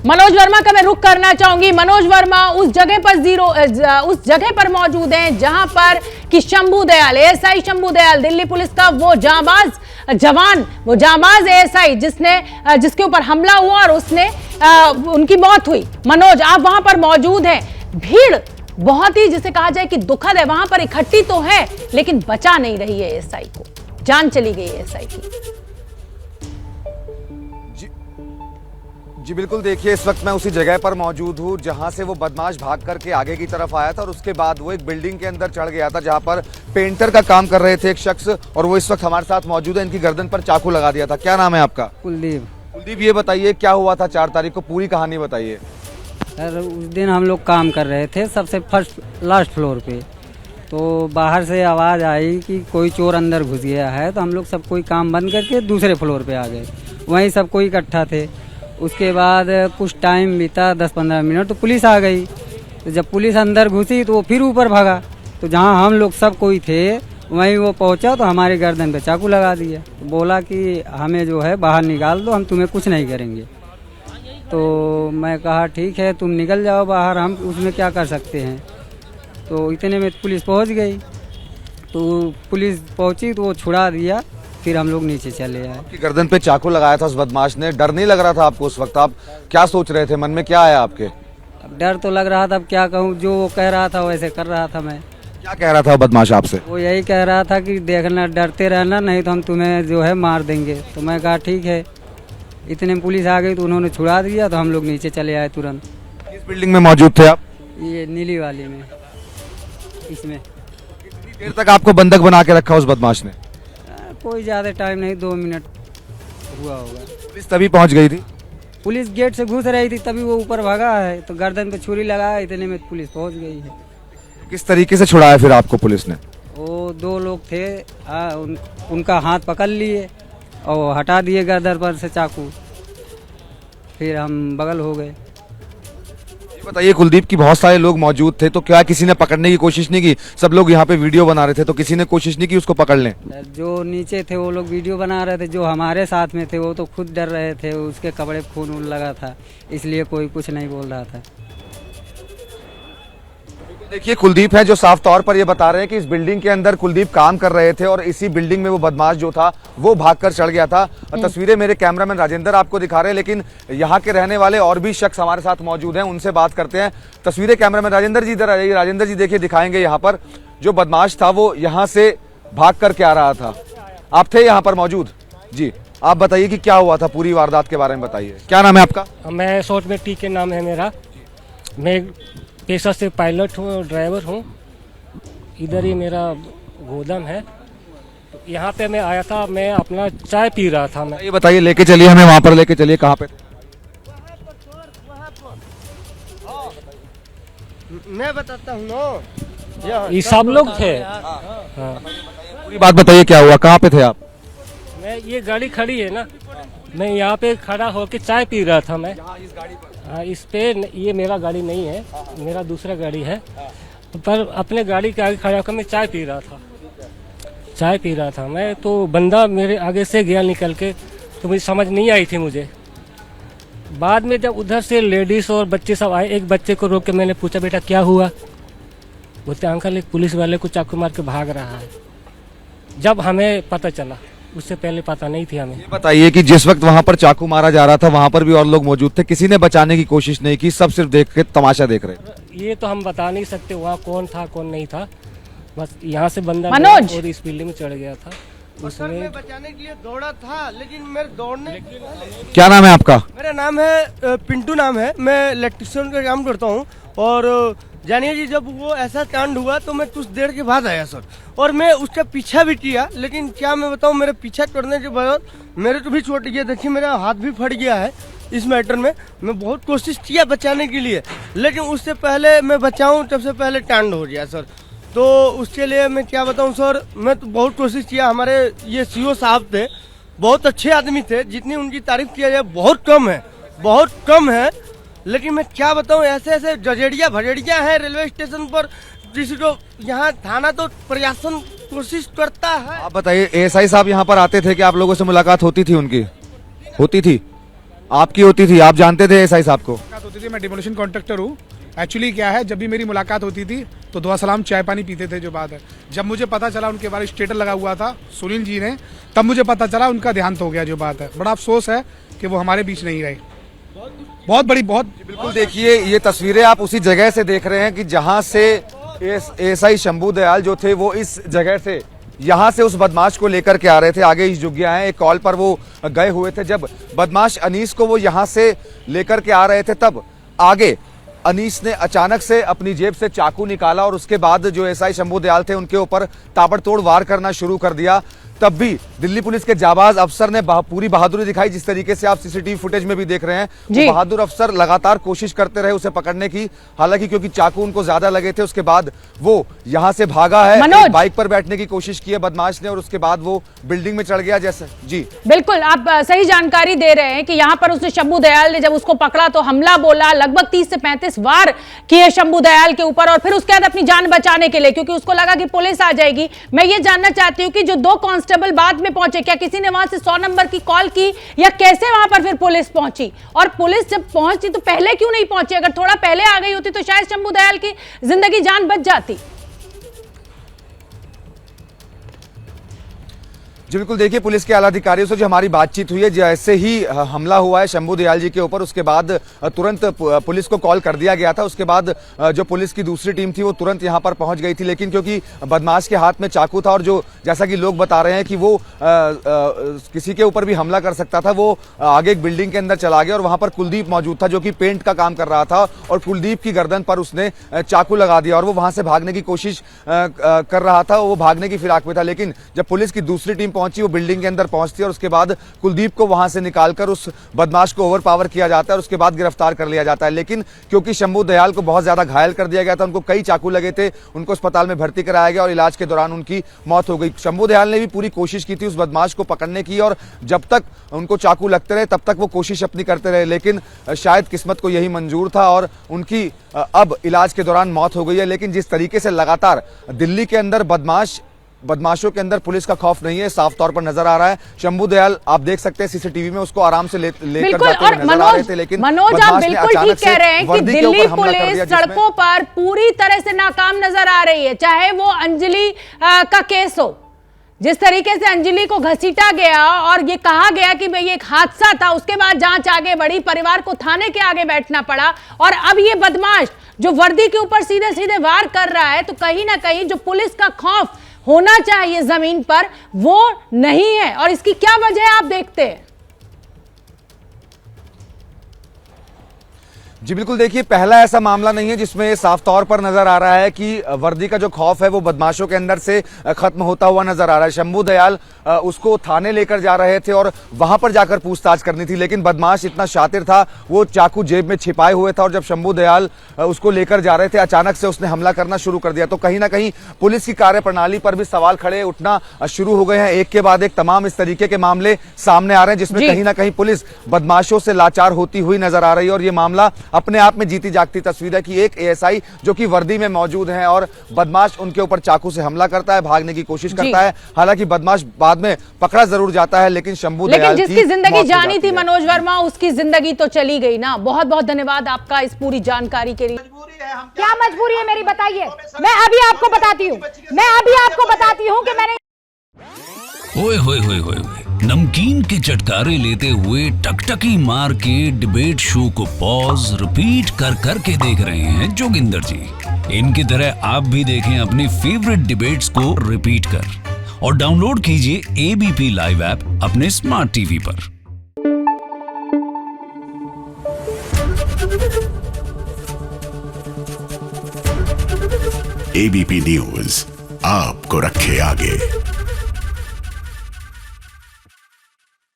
मनोज वर्मा का मैं रुख करना चाहूंगी। मनोज वर्मा उस जगह पर मौजूद हैं जहां पर कि शंभू दयाल, एएसआई शंभू दयाल, दिल्ली पुलिस का वो जांबाज जवान, वो जांबाज एएसआई जिसके ऊपर हमला हुआ और उनकी मौत हुई। मनोज, आप वहां पर मौजूद हैं। भीड़ बहुत ही, जिसे कहा जाए कि दुखद है, वहां पर इकट्ठी तो है लेकिन बचा नहीं रही है एएसआई को, जान चली गई एएसआई की। जी बिल्कुल, देखिए इस वक्त मैं उसी जगह पर मौजूद हूँ जहां से वो बदमाश भाग करके आगे की तरफ आया था और उसके बाद वो एक बिल्डिंग के अंदर चढ़ गया था जहां पर पेंटर का काम कर रहे थे एक शख्स, और वो इस वक्त हमारे साथ मौजूद है। इनकी गर्दन पर चाकू लगा दिया था। क्या नाम है आपका? कुलदीप। कुलदीप, ये बताइए क्या हुआ था 4 तारीख को, पूरी कहानी बताइए। सर, उस दिन हम लोग काम कर रहे थे सबसे लास्ट फ्लोर पे, तो बाहर से आवाज़ आई कि कोई चोर अंदर घुस गया है, तो हम लोग सब कोई काम बंद करके दूसरे फ्लोर पे आ गए। वहीं सब कोई इकट्ठा थे। उसके बाद कुछ टाइम बीता, 10-15 मिनट, तो पुलिस आ गई। तो जब पुलिस अंदर घुसी तो वो फिर ऊपर भागा, तो जहाँ हम लोग सब कोई थे वहीं वो पहुँचा तो हमारे गर्दन पे चाकू लगा दिया। तो बोला कि हमें जो है बाहर निकाल दो, हम तुम्हें कुछ नहीं करेंगे। तो मैं कहा ठीक है, तुम निकल जाओ बाहर, हम उसमें क्या कर सकते हैं। तो इतने में पुलिस पहुंच गई। तो पुलिस पहुंची तो वो छुड़ा दिया, फिर हम लोग नीचे चले आए। आपकी गर्दन पे चाकू लगाया था उस बदमाश ने, डर नहीं लग रहा था आपको उस वक्त? आप क्या सोच रहे थे, मन में क्या आया आपके? अब डर तो लग रहा था, अब क्या कहूँ, जो वो कह रहा था वैसे कर रहा था मैं। क्या कह रहा था बदमाश आपसे? वो यही कह रहा था कि देखना, डरते रहना, नहीं तो हम तुम्हें जो है मार देंगे। तो मैं कहा ठीक है। इतने में पुलिस आ गई तो उन्होंने छुड़ा दिया, तो हम लोग नीचे चले आए तुरंत। किस बिल्डिंग में मौजूद थे आप? ये नीली वाली में, इसमें। कितनी देर तक आपको बंधक बना के रखा उस बदमाश ने? कोई ज़्यादा टाइम नहीं, 2 मिनट हुआ होगा। पुलिस तभी पहुंच गई थी? पुलिस गेट से घुस रही थी तभी वो ऊपर भागा है, तो गर्दन पे छुरी लगाया, इतने में पुलिस पहुंच गई है। किस तरीके से छुड़ाया फिर आपको पुलिस ने? वो 2 लोग थे, उनका हाथ पकड़ लिए और हटा दिए गर्दन पर से चाकू, फिर हम बगल हो गए। ये बताइए कुलदीप की बहुत सारे लोग मौजूद थे, तो क्या किसी ने पकड़ने की कोशिश नहीं की? सब लोग यहाँ पे वीडियो बना रहे थे, तो किसी ने कोशिश नहीं की उसको पकड़ लें? जो नीचे थे वो लोग वीडियो बना रहे थे, जो हमारे साथ में थे वो तो खुद डर रहे थे, उसके कपड़े खून वून लगा था, इसलिए कोई कुछ नहीं बोल रहा था। देखिए कुलदीप है जो साफ तौर पर ये बता रहे हैं कि इस बिल्डिंग के अंदर कुलदीप काम कर रहे थे और इसी बिल्डिंग में वो बदमाश जो था वो भागकर चढ़ गया था। तस्वीरें मेरे कैमरामैन राजेंद्र आपको दिखा रहे हैं, लेकिन यहाँ के रहने वाले और भी शख्स हमारे साथ मौजूद हैं, उनसे बात करते हैं। तस्वीरें कैमरामैन राजेंद्र जी इधर आ जाइए। राजेंद्र जी देखिए, दिखाएंगे यहाँ पर जो बदमाश था वो यहाँ से भाग करके आ रहा था। आप थे यहाँ पर मौजूद? जी, आप बताइए कि क्या हुआ था, पूरी वारदात के बारे में बताइए। क्या नाम है आपका? मैं शॉर्ट में टी के नाम है मेरा। मैं पेशा से पायलट हूँ और ड्राइवर हूँ। इधर ही मेरा गोदाम है। यहाँ पे मैं आया था, मैं अपना चाय पी रहा था। मैं ये बताइए, लेके चलिए हमें वहाँ पर, लेके चलिए। कहाँ पे? मैं बताता हूँ ना, ये सब लोग थे। हाँ, पूरी बात बताइए, क्या हुआ, कहाँ पे थे आप? मैं, ये गाड़ी खड़ी है ना, मैं यहाँ पे खड़ा होकर चाय पी रहा था मैं। हाँ, इस पे ये मेरा गाड़ी नहीं है, मेरा दूसरा गाड़ी है, पर अपने गाड़ी के आगे खड़ा होकर मैं चाय पी रहा था मैं। तो बंदा मेरे आगे से गया निकल के, तो मुझे समझ नहीं आई थी मुझे। बाद में जब उधर से लेडीज और बच्चे सब आए, एक बच्चे को रोक के मैंने पूछा, बेटा क्या हुआ? बोलते अंकल एक पुलिस वाले को चाकू मार के भाग रहा है। जब हमें पता चला, उससे पहले पता नहीं थी हमें। ये बताइए कि जिस वक्त वहां पर चाकू मारा जा रहा था वहां पर भी और लोग मौजूद थे, किसी ने बचाने की कोशिश नहीं की, सब सिर्फ देख के तमाशा देख रहे? ये तो हम बता नहीं सकते वहाँ कौन था कौन नहीं था। बस यहाँ से बंदा मनोज, और इस बिल्डिंग में चढ़ गया था। उसमें मैं बचाने के लिए दौड़ा था, लेकिन मेरे दौड़ने। क्या नाम है आपका? मेरा नाम है पिंटू नाम है, मैं इलेक्ट्रिशियन का काम करता हूँ। और जानिए जी, जब वो ऐसा कांड हुआ तो मैं कुछ देर के बाद आया सर, और मैं उसका पीछा भी किया, लेकिन क्या मैं बताऊँ, मेरे पीछा करने के बाद मेरे को भी चोट गया। देखिए मेरा हाथ भी फट गया है इस मैटर में। मैं बहुत कोशिश किया बचाने के लिए, लेकिन उससे पहले मैं बचाऊँ तब से पहले कांड हो गया सर। तो उसके लिए मैं क्या बताऊँ सर, मैं तो बहुत कोशिश किया। हमारे ये सीओ साहब थे, बहुत अच्छे आदमी थे, जितनी उनकी तारीफ किया जाए बहुत कम है। लेकिन मैं क्या बताऊं, ऐसे ऐसे भजड़िया है रेलवे स्टेशन पर, जिसको यहाँ थाना तो प्रशासन कोशिश करता है। आप बताइए, एएसआई साहब यहाँ पर आते थे कि आप लोगों से मुलाकात होती थी उनकी? होती थी। आपकी होती थी, आप जानते थे एसआई साहब को? मुलाकात होती थी, मैं डिमोलिशन कॉन्ट्रैक्टर हूँ। एक्चुअली क्या है, जब भी मेरी मुलाकात होती थी तो दुआ सलाम चाय पानी पीते थे, जो बात है। जब मुझे पता चला उनके बारे में स्टेटस लगा हुआ था सुनील जी ने, तब मुझे पता चला उनका देहांत हो गया, जो बात है। बड़ा अफसोस है कि वो हमारे बीच नहीं रहे। बहुत बड़ी बहुत बिल्कुल देखिए, ये तस्वीरें आप उसी जगह से देख रहे हैं कि जहां से एसआई शंभू दयाल जो थे वो इस जगह से यहाँ से उस बदमाश को लेकर के आ रहे थे। आगे इस जुग्गिया हैं, एक कॉल पर वो गए हुए थे। जब बदमाश अनीस को वो यहाँ से लेकर के आ रहे थे, तब आगे अनीस ने अचानक से अपनी जेब से चाकू निकाला और उसके बाद जो एसआई शंभू दयाल थे उनके ऊपर ताबड़तोड़ वार करना शुरू कर दिया। तब भी दिल्ली पुलिस के जाबाज अफसर ने पूरी बहादुरी दिखाई। जिस तरीके से आप सीसीटीवी फुटेज में भी देख रहे हैं, वो बहादुर अफसर लगातार कोशिश करते रहे उसे पकड़ने की। हालांकि क्योंकि चाकू उनको ज्यादा लगे थे, उसके बाद वो यहां से भागा है। एक बाइक पर बैठने की कोशिश की है बदमाश ने और उसके बाद वो बिल्डिंग में चढ़ गया। जैसे जी बिल्कुल आप सही जानकारी दे रहे हैं कि यहाँ पर उसने शंभू दयाल ने जब उसको पकड़ा तो हमला बोला, लगभग 30 से 35 वार किए शंभू दयाल के ऊपर और फिर उसके बाद अपनी जान बचाने के लिए, क्योंकि उसको लगा कि पुलिस आ जाएगी। मैं ये जानना चाहती हूँ कि जो 2 कांस्टेबल बाद में पहुंचे, क्या किसी ने वहां से 100 नंबर की कॉल की या कैसे वहां पर फिर पुलिस पहुंची? और पुलिस जब पहुंची तो पहले क्यों नहीं पहुंची? अगर थोड़ा पहले आ गई होती तो शायद शंभू दयाल की जिंदगी जान बच जाती। जी बिल्कुल देखिए, पुलिस के आला अधिकारियों से जो हमारी बातचीत हुई है, जैसे ही हमला हुआ है शंभू दयाल जी के ऊपर, उसके बाद तुरंत पुलिस को कॉल कर दिया गया था। उसके बाद जो पुलिस की दूसरी टीम थी वो तुरंत यहां पर पहुंच गई थी। लेकिन क्योंकि बदमाश के हाथ में चाकू था और जो जैसा कि लोग बता रहे हैं कि वो किसी के ऊपर भी हमला कर सकता था, वो आगे एक बिल्डिंग के अंदर चला गया और वहां पर कुलदीप मौजूद था जो कि पेंट का काम कर रहा था और कुलदीप की गर्दन पर उसने चाकू लगा दिया और वो वहां से भागने की कोशिश कर रहा था। वो भागने की फिराक में था, लेकिन जब पुलिस की दूसरी टीम पहुंची, वो बिल्डिंग के अंदर पहुंचती है और उसके बाद कुलदीप को वहां से निकालकर उस बदमाश को ओवरपावर किया जाता है और उसके बाद गिरफ्तार कर लिया जाता है। लेकिन क्योंकि शंभू दयाल को बहुत ज्यादा घायल कर दिया गया था, उनको कई चाकू लगे थे, उनको अस्पताल में भर्ती कराया गया और इलाज के दौरान उनकी मौत हो गई। शंभू दयाल ने भी पूरी कोशिश की थी उस बदमाश को पकड़ने की और जब तक उनको चाकू लगते रहे तब तक वो कोशिश अपनी करते रहे, लेकिन शायद किस्मत को यही मंजूर था और उनकी अब इलाज के दौरान मौत हो गई है। लेकिन जिस तरीके से लगातार दिल्ली के अंदर बदमाशों के अंदर पुलिस का खौफ नहीं है, साफ तौर पर नजर आ रहा है। शंभू दयाल आप देख सकते हैं सीसीटीवी में, उसको आराम से लेकर जाते हुए नजर आ रहे थे। लेकिन मनोज आप बिल्कुल ठीक कह रहे हैं कि दिल्ली पुलिस सड़कों पर पूरी तरह से नाकाम नजर आ रही है। चाहे वो अंजलि का केस हो, जिस तरीके से अंजलि को घसीटा गया और ये कहा गया कि भाई एक हादसा था, उसके बाद जांच आगे बढ़ी, परिवार को थाने के आगे बैठना पड़ा और अब ये बदमाश जो वर्दी के ऊपर सीधे सीधे वार कर रहा है, तो कहीं ना कहीं जो पुलिस का खौफ होना चाहिए जमीन पर वो नहीं है। और इसकी क्या वजह आप देखते हैं? जी बिल्कुल देखिए, पहला ऐसा मामला नहीं है जिसमें ये साफ तौर पर नजर आ रहा है कि वर्दी का जो खौफ है वो बदमाशों के अंदर से खत्म होता हुआ नजर आ रहा है। शंभू दयाल उसको थाने लेकर जा रहे थे और वहां पर जाकर पूछताछ करनी थी, लेकिन बदमाश इतना शातिर था, वो चाकू जेब में छिपाए हुए था और जब शंभू दयाल उसको लेकर जा रहे थे अचानक से उसने हमला करना शुरू कर दिया। तो कहीं ना कहीं पुलिस की कार्यप्रणाली पर भी सवाल खड़े उठना शुरू हो गए हैं। एक के बाद एक तमाम इस तरीके के मामले सामने आ रहे हैं जिसमें कहीं ना कहीं पुलिस बदमाशों से लाचार होती हुई नजर आ रही है और ये मामला अपने आप में जीती जागती तस्वीर है कि एक एएसआई जो कि वर्दी में मौजूद हैं और बदमाश उनके ऊपर चाकू से हमला करता है, भागने की कोशिश करता है। हालांकि बदमाश बाद में पकड़ा जरूर जाता है, लेकिन शंभू दयाल जिसकी जिंदगी जानी थी मनोज वर्मा, उसकी जिंदगी तो चली गई ना। बहुत बहुत धन्यवाद आपका इस पूरी जानकारी के लिए। क्या मजबूरी है मेरी, बताइए। मैं अभी आपको बताती हूँ कि मैंने ओए होए होए होए नमकीन के चटकारे लेते हुए टकटकी मार के डिबेट शो को पॉज रिपीट कर करके देख रहे हैं जोगिंदर जी। इनकी तरह आप भी देखें अपनी फेवरेट डिबेट्स को रिपीट कर और डाउनलोड कीजिए एबीपी लाइव ऐप अपने स्मार्ट टीवी पर। एबीपी न्यूज आपको रखे आगे।